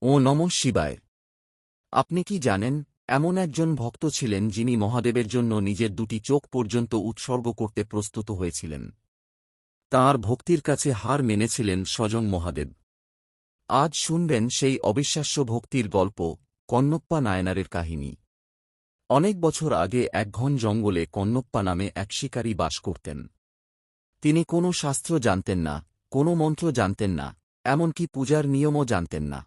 ও নমঃ শিবায়। আপনি কি জানেন, এমন একজন ভক্ত ছিলেন যিনি মহাদেবের জন্য নিজের দুটি চোখ পর্যন্ত উৎসর্গ করতে প্রস্তুত হয়েছিলেন। তাঁর ভক্তির কাছে হার মেনেছিলেন স্বয়ং মহাদেব। আজ শুনবেন সেই অবিশ্বাস্য ভক্তির গল্প, কন্নপ্পা নায়নারের কাহিনী। অনেক বছর আগে এক ঘন জঙ্গলে কন্নপ্পা নামে এক শিকারী বাস করতেন। তিনি কোনো শাস্ত্র জানতেন না, কোনো মন্ত্র জানতেন না, এমনকি পূজার নিয়মও জানতেন না।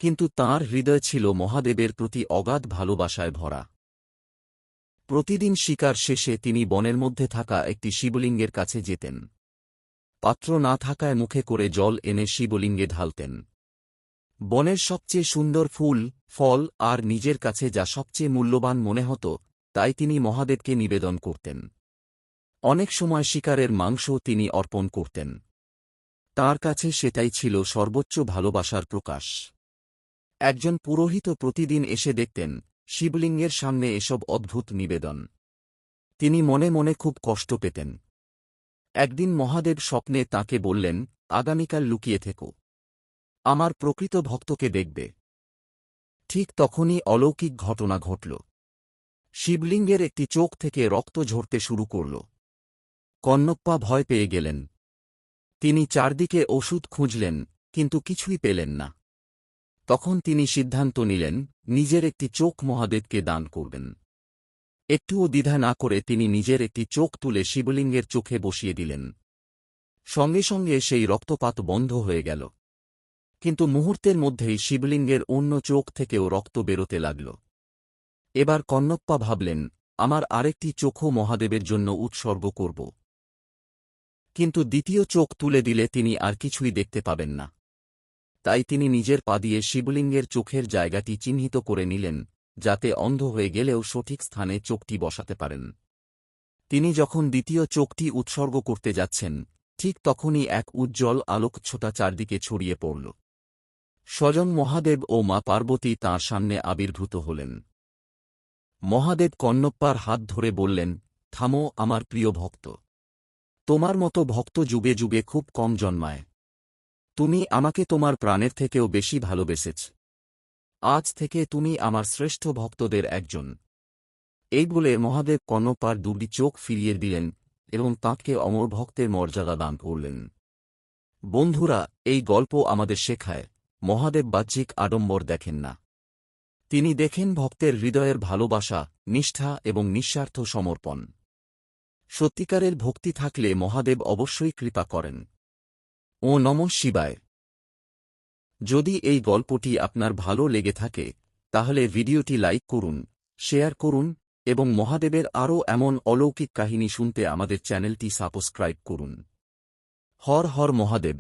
কিন্তু তাঁর হৃদয় ছিল মহাদেবের প্রতি অগাধ ভালোবাসায় ভরা। প্রতিদিন শিকার শেষে তিনি বনের মধ্যে থাকা একটি শিবলিঙ্গের কাছে যেতেন। পাত্র না থাকায় মুখে করে জল এনে শিবলিঙ্গে ঢালতেন। বনের সবচেয়ে সুন্দর ফুল, ফল আর নিজের কাছে যা সবচেয়ে মূল্যবান মনে হতো, তাই তিনি মহাদেবকে নিবেদন করতেন। অনেক সময় শিকারের মাংসও তিনি অর্পণ করতেন। তাঁর কাছে সেটাই ছিল সর্বোচ্চ ভালোবাসার প্রকাশ। একজন পুরোহিত প্রতিদিন এসে দেখতেন শিবলিঙ্গের সামনে এসব অদ্ভুত নিবেদন। তিনি মনে মনে খুব কষ্ট পেতেন। একদিন মহাদেব স্বপ্নে তাঁকে বললেন, আগামীকাল লুকিয়ে থেকো, আমার প্রকৃত ভক্তকে দেখবে। ঠিক তখনই অলৌকিক ঘটনা ঘটল। শিবলিঙ্গের একটি চোখ থেকে রক্ত ঝরতে শুরু করল। কন্নপ্পা ভয় পেয়ে গেলেন। তিনি চারদিকে ওষুধ খুঁজলেন, কিন্তু কিছুই পেলেন না। তখন তিনি সিদ্ধান্ত নিলেন, নিজের একটি চোখ মহাদেবকে দান করবেন। একটুও দ্বিধা না করে তিনি নিজের একটি চোখ তুলে শিবলিঙ্গের চোখে বসিয়ে দিলেন। সঙ্গে সঙ্গে সেই রক্তপাত বন্ধ হয়ে গেল। কিন্তু মুহূর্তের মধ্যেই শিবলিঙ্গের অন্য চোখ থেকেও রক্ত বেরোতে লাগল। এবার কন্নপ্পা ভাবলেন, আমার আরেকটি চোখও মহাদেবের জন্য উৎসর্গ করব। কিন্তু দ্বিতীয় চোখ তুলে দিলে তিনি আর কিছুই দেখতে পাবেন না। তাই তিনি নিজের পা দিয়ে শিবলিঙ্গের চোখের জায়গাটি চিহ্নিত করে নিলেন, যাতে অন্ধ হয়ে গেলেও সঠিক স্থানে চোখটি বসাতে পারেন। তিনি যখন দ্বিতীয় চোখটি উৎসর্গ করতে যাচ্ছেন, ঠিক তখনই এক উজ্জ্বল আলোকচ্ছটা চারদিকে ছড়িয়ে পড়ল। স্বয়ং মহাদেব ও মা পার্বতী তাঁর সামনে আবির্ভূত হলেন। মহাদেব কন্নপ্পার হাত ধরে বললেন, থামো আমার প্রিয় ভক্ত। তোমার মতো ভক্ত যুগে যুগে খুব কম জন্মায়। তুমি আমাকে তোমার প্রাণের থেকেও বেশি ভালোবেসেছ। আজ থেকে তুমি আমার শ্রেষ্ঠ ভক্তদের একজন। এই বলে মহাদেব কন্নপ্পার দুটি চোখ ফিরিয়ে দিলেন এবং তাঁকে অমর ভক্তের মর্যাদা দান করলেন। বন্ধুরা, এই গল্প আমাদের শেখায়, মহাদেব বাহ্যিক আড়ম্বর দেখেন না। তিনি দেখেন ভক্তের হৃদয়ের ভালোবাসা, নিষ্ঠা এবং নিঃস্বার্থ সমর্পণ। সত্যিকারের ভক্তি থাকলে মহাদেব অবশ্যই কৃপা করেন। ও নমঃ শিবায়। যদি এই গল্পটি আপনার ভালো লেগে থাকে, তাহলে ভিডিওটি লাইক করুন, শেয়ার করুন এবং মহাদেবের আরও এমন অলৌকিক কাহিনী শুনতে আমাদের চ্যানেলটি সাবস্ক্রাইব করুন। হর হর মহাদেব।